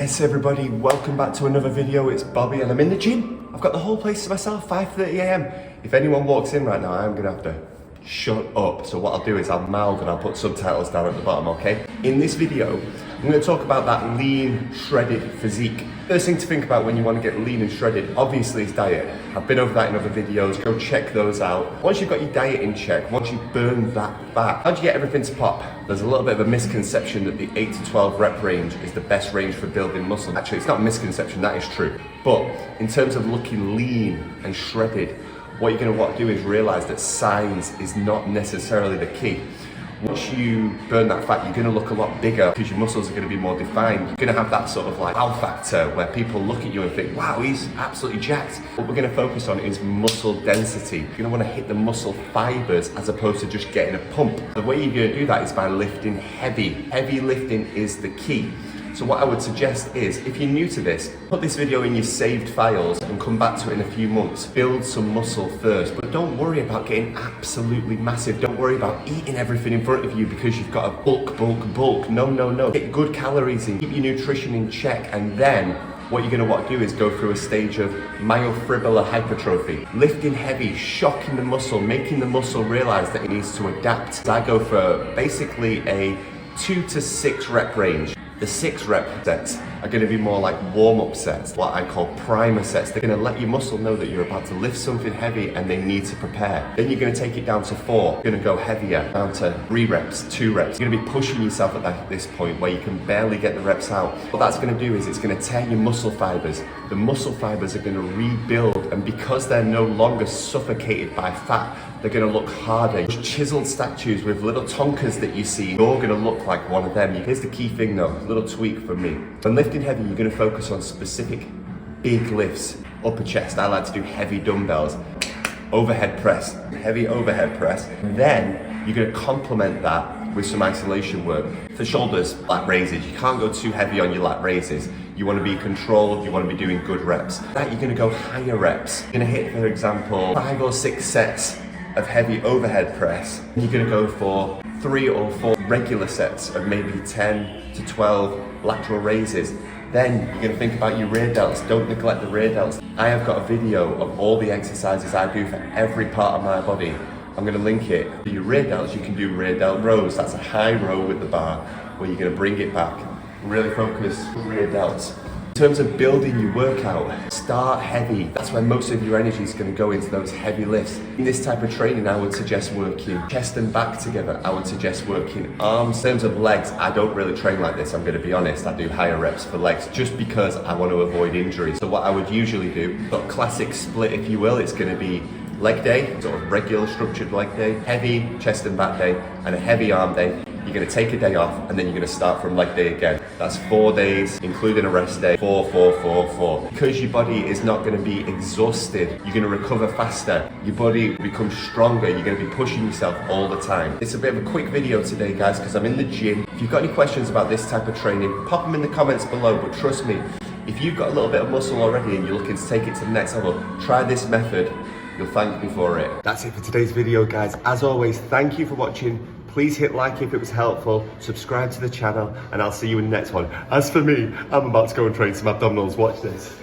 Yes everybody, welcome back to another video. It's Bobby and I'm in the gym. I've got the whole place to myself, 5:30 a.m. If anyone walks in right now, I'm gonna have to shut up. So what I'll do is I'll mouth and I'll put subtitles down at the bottom, okay? In this video, I'm gonna talk about that lean, shredded physique. First thing to think about when you wanna get lean and shredded, obviously is diet. I've been over that in other videos, go check those out. Once you've got your diet in check, once you've burned that fat, how do you get everything to pop? There's a little bit of a misconception that the 8 to 12 rep range is the best range for building muscle. Actually, it's not a misconception, that is true. But in terms of looking lean and shredded, what you're gonna want to do is realize that size is not necessarily the key. Once you burn that fat, you're gonna look a lot bigger because your muscles are gonna be more defined. You're gonna have that sort of like wow factor where people look at you and think, wow, he's absolutely jacked. What we're gonna focus on is muscle density. You're gonna wanna hit the muscle fibers as opposed to just getting a pump. The way you're gonna do that is by lifting heavy. Heavy lifting is the key. So what I would suggest is, if you're new to this, put this video in your saved files and come back to it in a few months. Build some muscle first, but don't worry about getting absolutely massive. Don't worry about eating everything in front of you because you've got a bulk. No. Get good calories in, keep your nutrition in check, and then what you're gonna want to do is go through a stage of myofibrillar hypertrophy. Lifting heavy, shocking the muscle, making the muscle realize that it needs to adapt. I go for basically a 2 to 6 rep range. The 6 rep sets are going to be more like warm-up sets, what I call primer sets. They're going to let your muscle know that you're about to lift something heavy and they need to prepare. Then you're going to take it down to 4. You're going to go heavier, down to 3 reps, 2 reps. You're going to be pushing yourself at this point where you can barely get the reps out. What that's going to do is it's going to tear your muscle fibers. The muscle fibers are going to rebuild, and because they're no longer suffocated by fat, they're going to look harder. Those chiseled statues with little tonkas that you see, you're going to look like one of them. Here's the key thing though, a little tweak from me. When lifting heavy, you're going to focus on specific big lifts. Upper chest, I like to do heavy dumbbells. Overhead press, heavy overhead press. Then you're going to complement that with some isolation work. For shoulders, lat raises. You can't go too heavy on your lat raises. You want to be controlled, you want to be doing good reps. That you're going to go higher reps. You're going to hit, for example, 5 or 6 sets of heavy overhead press. You're going to go for 3 or 4 regular sets of maybe 10 to 12 lateral raises. Then you're going to think about your rear delts. Don't neglect the rear delts. I have got a video of all the exercises I do for every part of my body. I'm going to link it. For your rear delts, you can do rear delt rows. That's a high row with the bar where you're going to bring it back. Really focus on rear delts. In terms of building your workout, start heavy. That's where most of your energy is going to go into those heavy lifts. In this type of training, I would suggest working chest and back together. I would suggest working arms. In terms of legs, I don't really train like this, I'm going to be honest. I do higher reps for legs just because I want to avoid injury. So what I would usually do, got classic split if you will, it's going to be leg day, sort of regular structured leg day, heavy chest and back day, and a heavy arm day. You're going to take a day off and then you're going to start from leg day again. That's 4 days, including a rest day. 4. Because your body is not going to be exhausted, you're going to recover faster. Your body becomes stronger. You're going to be pushing yourself all the time. It's a bit of a quick video today, guys, because I'm in the gym. If you've got any questions about this type of training, pop them in the comments below. But trust me, if you've got a little bit of muscle already and you're looking to take it to the next level, try this method. You'll thank me for it. That's it for today's video, guys. As always, thank you for watching. Please hit like if it was helpful, subscribe to the channel, and I'll see you in the next one. As for me, I'm about to go and train some abdominals. Watch this.